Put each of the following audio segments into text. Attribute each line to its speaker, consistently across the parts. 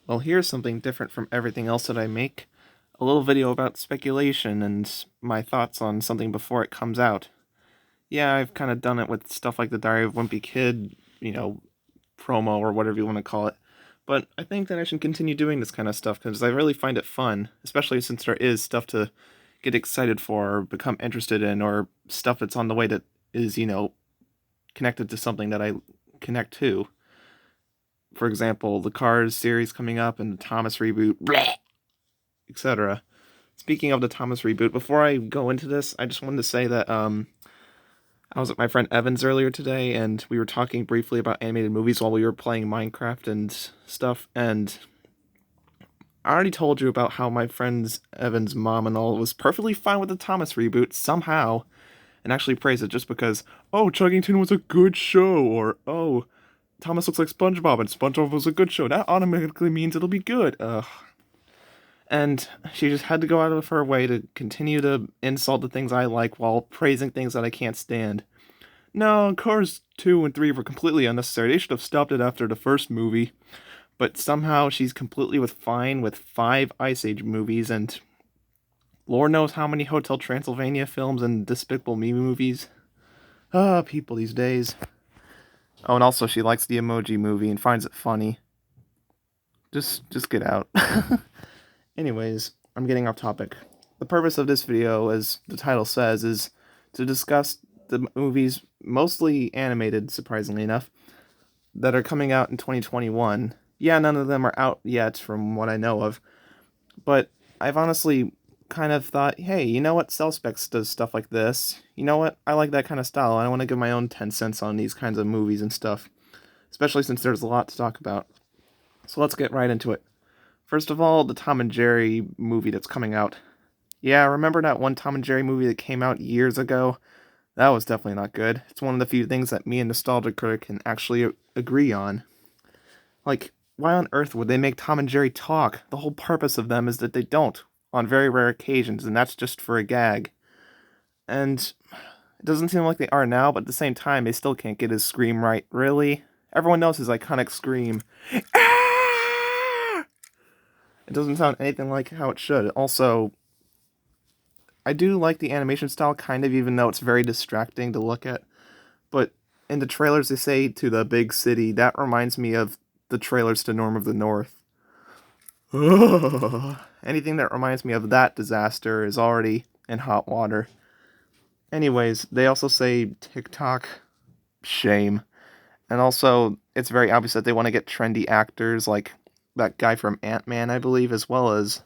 Speaker 1: Well, here's something different from everything else that I make. A little video about speculation and my thoughts on something before it comes out. Yeah, I've kind of done it with stuff like the Diary of Wimpy Kid, promo or whatever you want to call it. But I think that I should continue doing this kind of stuff because I really find it fun, especially since there is stuff to get excited for or become interested in, or stuff that's on the way that is, connected to something that I connect to. For example, the Cars series coming up and the Thomas reboot, etc. Speaking of the Thomas reboot, before I go into this, I just wanted to say that I was at my friend Evan's earlier today, and we were talking briefly about animated movies while we were playing Minecraft and stuff. And I already told you about how my friend's Evan's mom and all was perfectly fine with the Thomas reboot somehow, and actually praised it just because, oh, Chuggington was a good show, or oh, Thomas looks like SpongeBob and SpongeBob was a good show. That automatically means it'll be good. Ugh. And she just had to go out of her way to continue to insult the things I like while praising things that I can't stand. No, Cars 2 and 3 were completely unnecessary. They should have stopped it after the first movie. But somehow she's completely fine with 5 Ice Age movies and Lord knows how many Hotel Transylvania films and Despicable Me movies. Ah, people these days. Oh, and also she likes the Emoji Movie and finds it funny. Just get out. Anyways, I'm getting off topic. The purpose of this video, as the title says, is to discuss the movies, mostly animated, surprisingly enough, that are coming out in 2021. Yeah, none of them are out yet from what I know of, but I've honestly kind of thought, hey, you know what, Cellspecs does stuff like this. You know what, I like that kind of style. I want to give my own 10 cents on these kinds of movies and stuff, especially since there's a lot to talk about. So let's get right into it. First of all, the Tom and Jerry movie that's coming out. Yeah, remember that one Tom and Jerry movie that came out years ago? That was definitely not good. It's one of the few things that me and Nostalgia Critic can actually agree on. Like, why on earth would they make Tom and Jerry talk? The whole purpose of them is that they don't, on very rare occasions, and that's just for a gag. And it doesn't seem like they are now, but at the same time, they still can't get his scream right. Really? Everyone knows his iconic scream. Ah! It doesn't sound anything like how it should. Also, I do like the animation style, kind of, even though it's very distracting to look at. But in the trailers, they say to the big city. That reminds me of the trailers to Norm of the North. Anything that reminds me of that disaster is already in hot water. Anyways, they also say TikTok. Shame. And also, it's very obvious that they want to get trendy actors like that guy from Ant-Man, I believe, as well as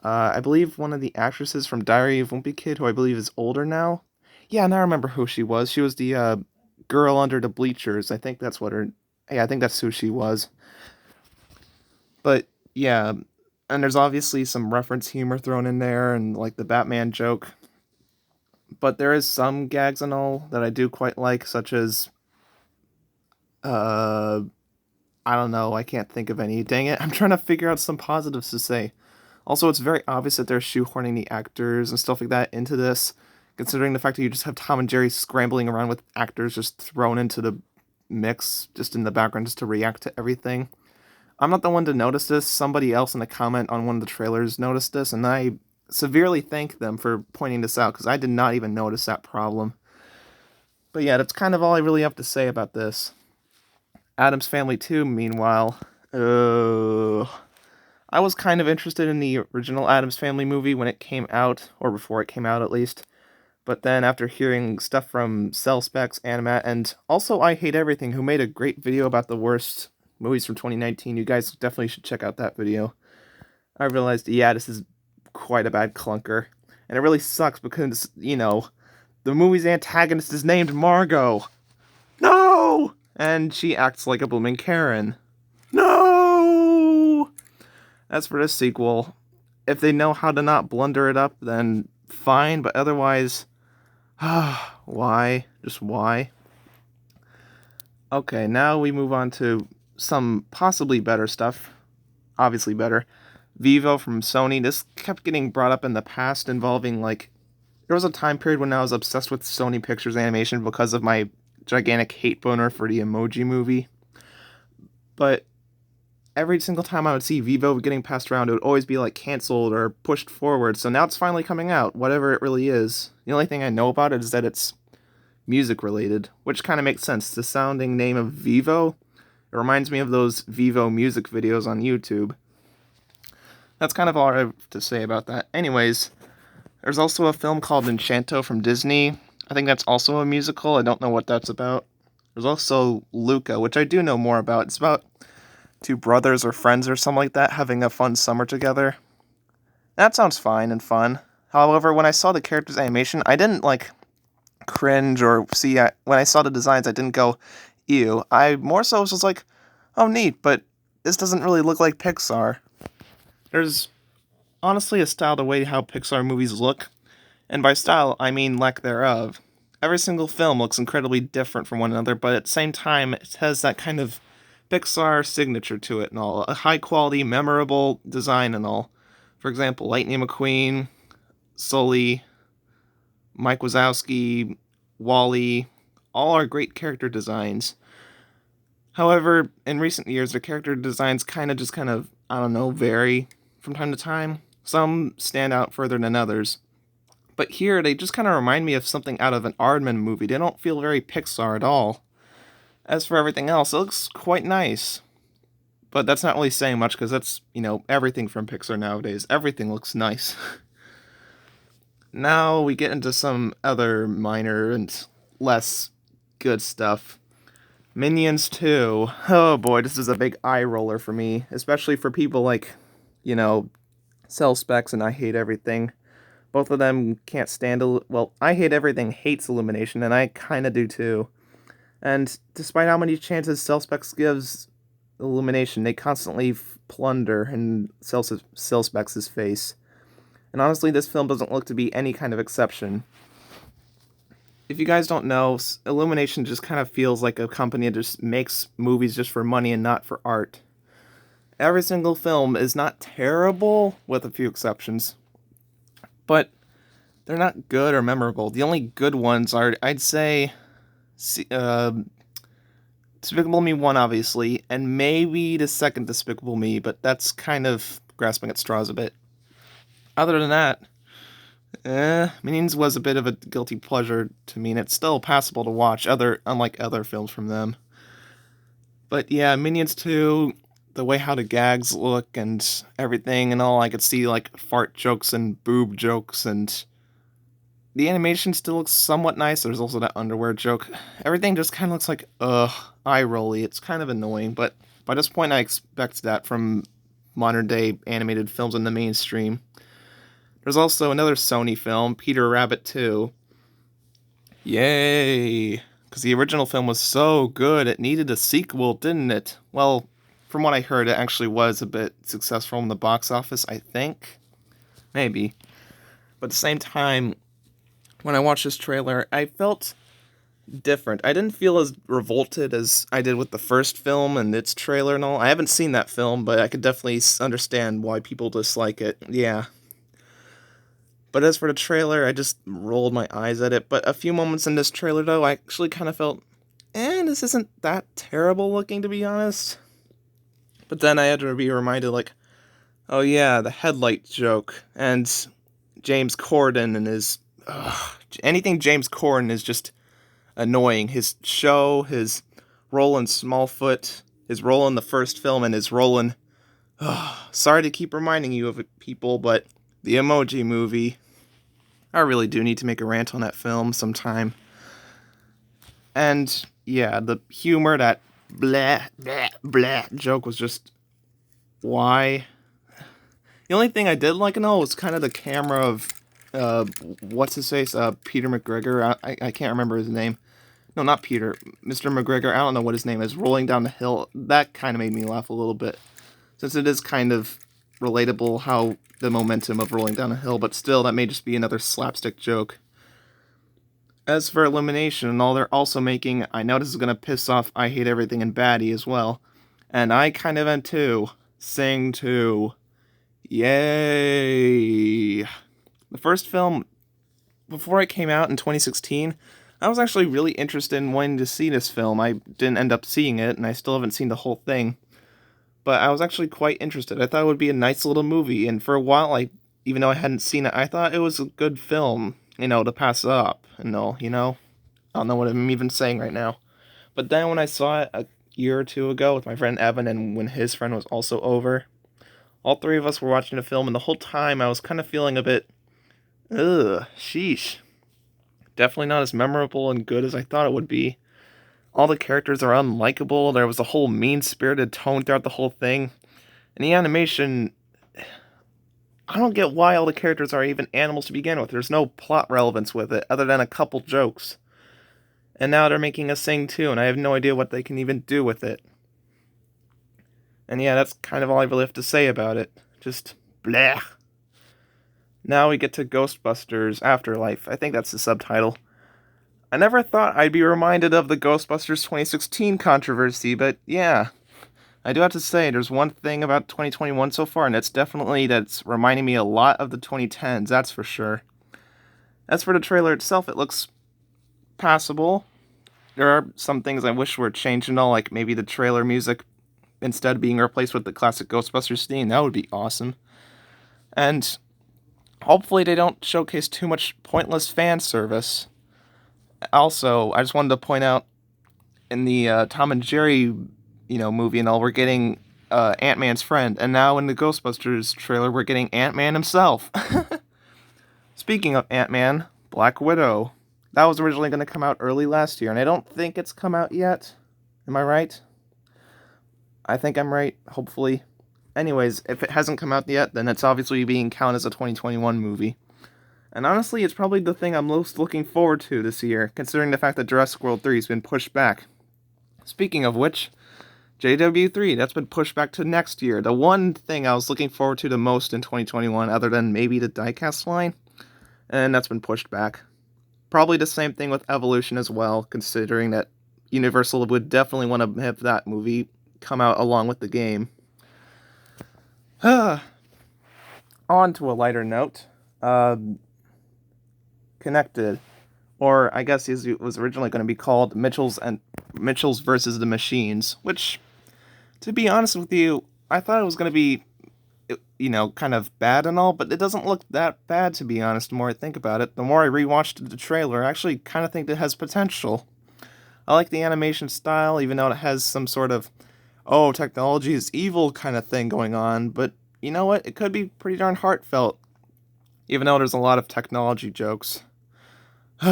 Speaker 1: I believe one of the actresses from Diary of Wimpy Kid, who I believe is older now. Yeah, now I remember who she was. She was the girl under the bleachers. I think that's what her. Yeah, I think that's who she was. But yeah, and there's obviously some reference humor thrown in there, and like the Batman joke. But there is some gags and all that I do quite like, such as uh, I don't know. I can't think of any. Dang it! I'm trying to figure out some positives to say. Also, it's very obvious that they're shoehorning the actors and stuff like that into this, considering the fact that you just have Tom and Jerry scrambling around with actors just thrown into the mix, just in the background, just to react to everything. I'm not the one to notice this. Somebody else in a comment on one of the trailers noticed this, and I severely thank them for pointing this out, because I did not even notice that problem. But yeah, that's kind of all I really have to say about this. Addams Family 2, meanwhile, I was kind of interested in the original Addams Family movie when it came out, or before it came out at least. But then after hearing stuff from Cell Specs, Animat, and also I Hate Everything, who made a great video about the worst movies from 2019, you guys definitely should check out that video. I realized, yeah, this is quite a bad clunker. And it really sucks because, the movie's antagonist is named Margot. No! And she acts like a blooming Karen. No! As for this sequel, if they know how to not blunder it up, then fine, but otherwise, why? Just why? Okay, now we move on to some possibly better stuff. Obviously better. Vivo from Sony. This kept getting brought up in the past, involving, like, there was a time period when I was obsessed with Sony Pictures Animation because of my gigantic hate boner for the Emoji Movie. But every single time I would see Vivo getting passed around, it would always be like canceled or pushed forward. So now it's finally coming out, whatever it really is. The only thing I know about it is that it's music related, which kind of makes sense. The sounding name of Vivo, it reminds me of those Vivo music videos on YouTube. That's kind of all I have to say about that. Anyways, there's also a film called Enchanto from Disney. I think that's also a musical. I don't know what that's about. There's also Luca, which I do know more about. It's about two brothers or friends or something like that having a fun summer together. That sounds fine and fun. However, when I saw the characters' animation, I didn't, like, cringe or see... when I saw the designs, I didn't go, ew. I more so was just like, oh, neat, but this doesn't really look like Pixar. There's honestly a style to way how Pixar movies look, and by style, I mean lack thereof. Every single film looks incredibly different from one another, but at the same time, it has that kind of Pixar signature to it and all. A high-quality, memorable design and all. For example, Lightning McQueen, Sully, Mike Wazowski, Wall-E, all are great character designs. However, in recent years, the character designs kind of, I don't know, vary from time to time. Some stand out further than others. But here, they just kind of remind me of something out of an Aardman movie. They don't feel very Pixar at all. As for everything else, it looks quite nice. But that's not really saying much, because that's, everything from Pixar nowadays. Everything looks nice. Now we get into some other minor and less good stuff. Minions 2. Oh boy, this is a big eye roller for me. Especially for people like, Cell Specs and I Hate Everything. Both of them can't stand... I Hate Everything hates Illumination, and I kinda do too. And despite how many chances Cell Specs gives Illumination, they constantly plunder in Cell Specs' face. And honestly, this film doesn't look to be any kind of exception. If you guys don't know, Illumination just kind of feels like a company that just makes movies just for money and not for art. Every single film is not terrible, with a few exceptions. But they're not good or memorable. The only good ones are, I'd say, Despicable Me 1, obviously, and maybe the second Despicable Me, but that's kind of grasping at straws a bit. Other than that, Minions was a bit of a guilty pleasure to me, and it's still passable to watch, unlike other films from them. But yeah, Minions 2, the way how the gags look and everything and all, I could see, like, fart jokes and boob jokes, and the animation still looks somewhat nice. There's also that underwear joke. Everything just kind of looks like, eye-rolly. It's kind of annoying, but by this point I expect that from modern-day animated films in the mainstream. There's also another Sony film, Peter Rabbit 2. Yay! Because the original film was so good, it needed a sequel, didn't it? Well, from what I heard, it actually was a bit successful in the box office, I think. Maybe. But at the same time, when I watched this trailer, I felt different. I didn't feel as revolted as I did with the first film and its trailer and all. I haven't seen that film, but I could definitely understand why people dislike it. Yeah. But as for the trailer, I just rolled my eyes at it. But a few moments in this trailer, though, I actually kind of felt, this isn't that terrible looking, to be honest. But then I had to be reminded, like, oh yeah, the headlight joke, and James Corden and his... anything James Corden is just annoying. His show, his role in Smallfoot, his role in the first film, and his role in... sorry to keep reminding you of it, people, but the Emoji Movie... I really do need to make a rant on that film sometime. And, yeah, the humor, that blah, blah, blah joke was just... why? The only thing I did like and all was kind of the camera of... what's-his-face? Peter McGregor. I can't remember his name. No, not Peter. Mr. McGregor. I don't know what his name is. Rolling down the hill. That kind of made me laugh a little bit. Since it is kind of relatable how the momentum of rolling down a hill, but still, that may just be another slapstick joke. As for Illumination and all they're also making, I know this is going to piss off I Hate Everything and Baddie as well. And I kind of am too. Sing 2. Yay! The first film, before it came out in 2016, I was actually really interested in wanting to see this film. I didn't end up seeing it, and I still haven't seen the whole thing. but I was actually quite interested. I thought it would be a nice little movie, and for a while, even though I hadn't seen it, I thought it was a good film, to pass up and all, I don't know what I'm even saying right now. But then when I saw it a year or two ago with my friend Evan, and when his friend was also over, all three of us were watching the film, and the whole time I was kind of feeling a bit, ugh, sheesh. Definitely not as memorable and good as I thought it would be. All the characters are unlikable. There was a whole mean-spirited tone throughout the whole thing. And the animation, I don't get why all the characters are even animals to begin with. There's no plot relevance with it, other than a couple jokes. And now they're making us sing too, and I have no idea what they can even do with it. And yeah, that's kind of all I really have to say about it. Just bleh. Now we get to Ghostbusters Afterlife. I think that's the subtitle. I never thought I'd be reminded of the Ghostbusters 2016 controversy, but yeah. I do have to say, there's one thing about 2021 so far, and it's definitely that's reminding me a lot of the 2010s, that's for sure. As for the trailer itself, it looks passable. There are some things I wish were changed and all, like maybe the trailer music instead being replaced with the classic Ghostbusters theme. That would be awesome. And hopefully they don't showcase too much pointless fan service. Also, I just wanted to point out in the Tom and Jerry, movie and all, we're getting Ant-Man's friend, and now in the Ghostbusters trailer, we're getting Ant-Man himself. Speaking of Ant-Man, Black Widow. That was originally going to come out early last year, and I don't think it's come out yet. Am I right? I think I'm right, hopefully. Anyways, if it hasn't come out yet, then it's obviously being counted as a 2021 movie. And honestly, it's probably the thing I'm most looking forward to this year, considering the fact that Jurassic World 3 has been pushed back. Speaking of which, JW3, that's been pushed back to next year. The one thing I was looking forward to the most in 2021, other than maybe the diecast line, and that's been pushed back. Probably the same thing with Evolution as well, considering that Universal would definitely want to have that movie come out along with the game. On to a lighter note. Connected, or I guess it was originally going to be called Mitchell's versus the Machines, which, to be honest with you, I thought it was going to be, kind of bad and all, but it doesn't look that bad, to be honest. The more I think about it, the more I rewatched the trailer, I actually kind of think it has potential. I like the animation style, even though it has some sort of, oh, technology is evil kind of thing going on, but you know what? It could be pretty darn heartfelt, even though there's a lot of technology jokes. If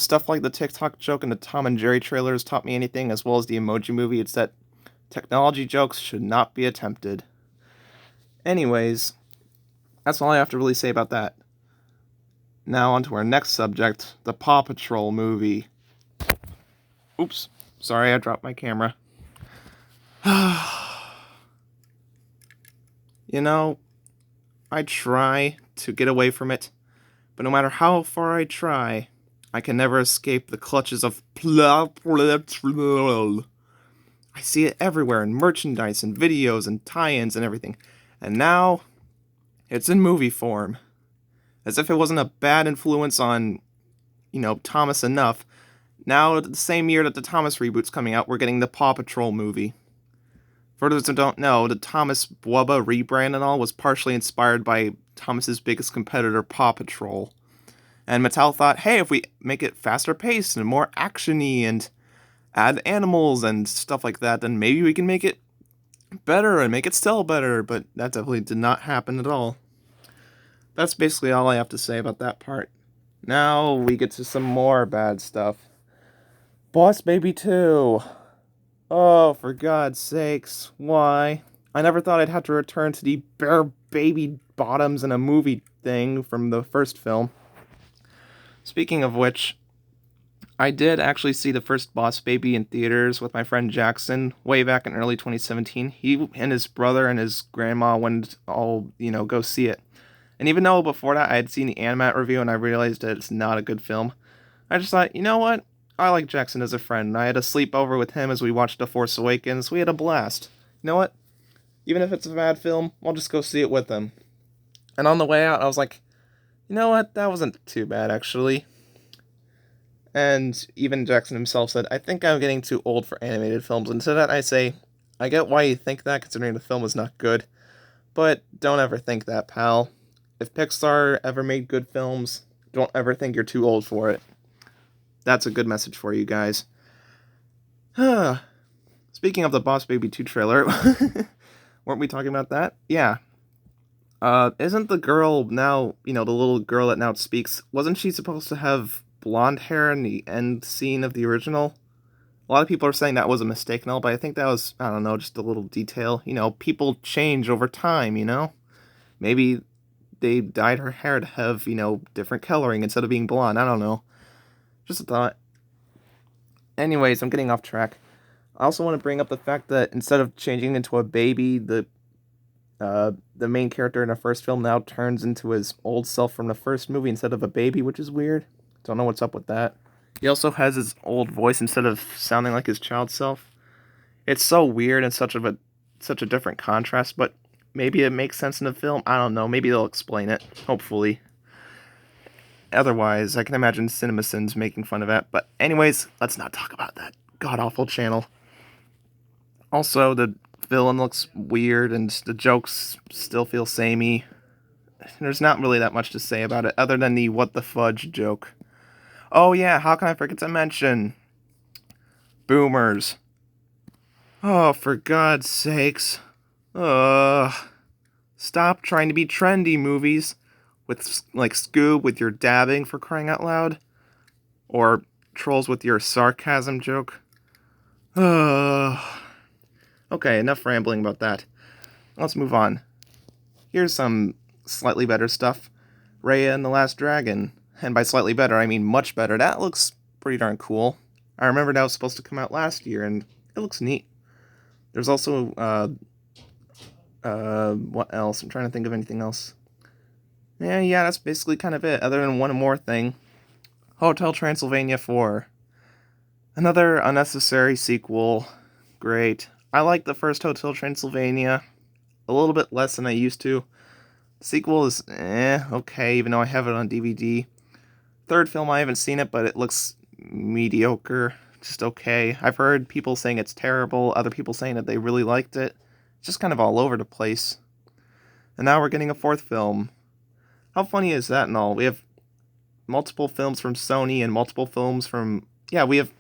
Speaker 1: stuff like the TikTok joke and the Tom and Jerry trailers taught me anything, as well as the Emoji Movie, it's that technology jokes should not be attempted. Anyways, that's all I have to really say about that. Now on to our next subject, the Paw Patrol movie. Oops, sorry I dropped my camera. I try to get away from it, but no matter how far I try, I can never escape the clutches of I see it everywhere in merchandise and videos and tie-ins and everything, and now it's in movie form. As if it wasn't a bad influence on, Thomas enough, now the same year that the Thomas reboot's coming out, we're getting the Paw Patrol movie. For those who don't know, the Thomas Bubba rebrand and all was partially inspired by Thomas's biggest competitor, Paw Patrol. And Mattel thought, hey, if we make it faster paced and more actiony and add animals and stuff like that, then maybe we can make it better and make it sell better, but that definitely did not happen at all. That's basically all I have to say about that part. Now we get to some more bad stuff. Boss Baby 2. Oh, for God's sakes, why? I never thought I'd have to return to the bare baby bottoms in a movie thing from the first film. Speaking of which, I did actually see the first Boss Baby in theaters with my friend Jackson way back in early 2017. He and his brother and his grandma went all, go see it. And even though before that I had seen the Animat review and I realized that it's not a good film, I just thought, you know what? I like Jackson as a friend, and I had a sleepover with him as we watched The Force Awakens. We had a blast. You know what? Even if it's a bad film, I'll just go see it with him. And on the way out, I was like, you know what? That wasn't too bad, actually. And even Jackson himself said, I think I'm getting too old for animated films. And to that I say, I get why you think that, considering the film was not good. But don't ever think that, pal. If Pixar ever made good films, don't ever think you're too old for it. That's a good message for you guys. Speaking of the Boss Baby 2 trailer, weren't we talking about that? Yeah. Isn't the girl now, the little girl that now speaks, wasn't she supposed to have blonde hair in the end scene of the original? A lot of people are saying that was a mistake and all, but I think that was, I don't know, just a little detail. People change over time, Maybe they dyed her hair to have, different coloring instead of being blonde. I don't know. Just a thought. Anyways, I'm getting off track. I also want to bring up the fact that instead of changing into a baby, the main character in the first film now turns into his old self from the first movie instead of a baby, which is weird. Don't know what's up with that. He also has his old voice instead of sounding like his child self. It's so weird and such a different contrast, but maybe it makes sense in the film. I don't know. Maybe they'll explain it. Hopefully. Otherwise, I can imagine CinemaSins making fun of it. But anyways, let's not talk about that god-awful channel. Also, the villain looks weird and the jokes still feel samey. There's not really that much to say about it other than the what the fudge joke. Oh yeah, how can I forget to mention boomers? Oh, for God's sakes. Stop trying to be trendy, movies with like Scoob with your dabbing, for crying out loud, or Trolls with your sarcasm joke. Okay, enough rambling about that. Let's move on. Here's some slightly better stuff. Raya and the Last Dragon. And by slightly better, I mean much better. That looks pretty darn cool. I remember that was supposed to come out last year, and it looks neat. There's also, what else? I'm trying to think of anything else. Yeah, that's basically kind of it, other than one more thing. Hotel Transylvania 4. Another unnecessary sequel. Great. I like the first Hotel Transylvania a little bit less than I used to. The sequel is, okay, even though I have it on DVD. Third film, I haven't seen it, but it looks mediocre. Just okay. I've heard people saying it's terrible, other people saying that they really liked it. It's just kind of all over the place. And now we're getting a fourth film. How funny is that and all? We have multiple films from Sony and multiple films from... Yeah, we have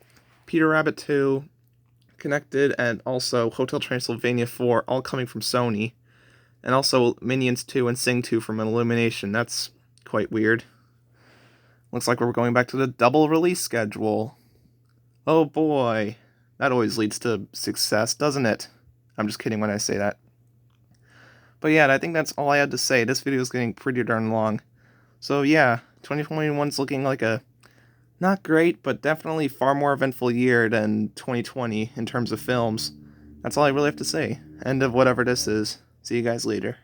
Speaker 1: Peter Rabbit 2, Connected, and also Hotel Transylvania 4, all coming from Sony. And also Minions 2 and Sing 2 from Illumination. That's quite weird. Looks like we're going back to the double release schedule. Oh boy. That always leads to success, doesn't it? I'm just kidding when I say that. But yeah, I think that's all I had to say. This video is getting pretty darn long. So yeah, 2021's looking like a not great, but definitely far more eventful year than 2020 in terms of films. That's all I really have to say. End of whatever this is. See you guys later.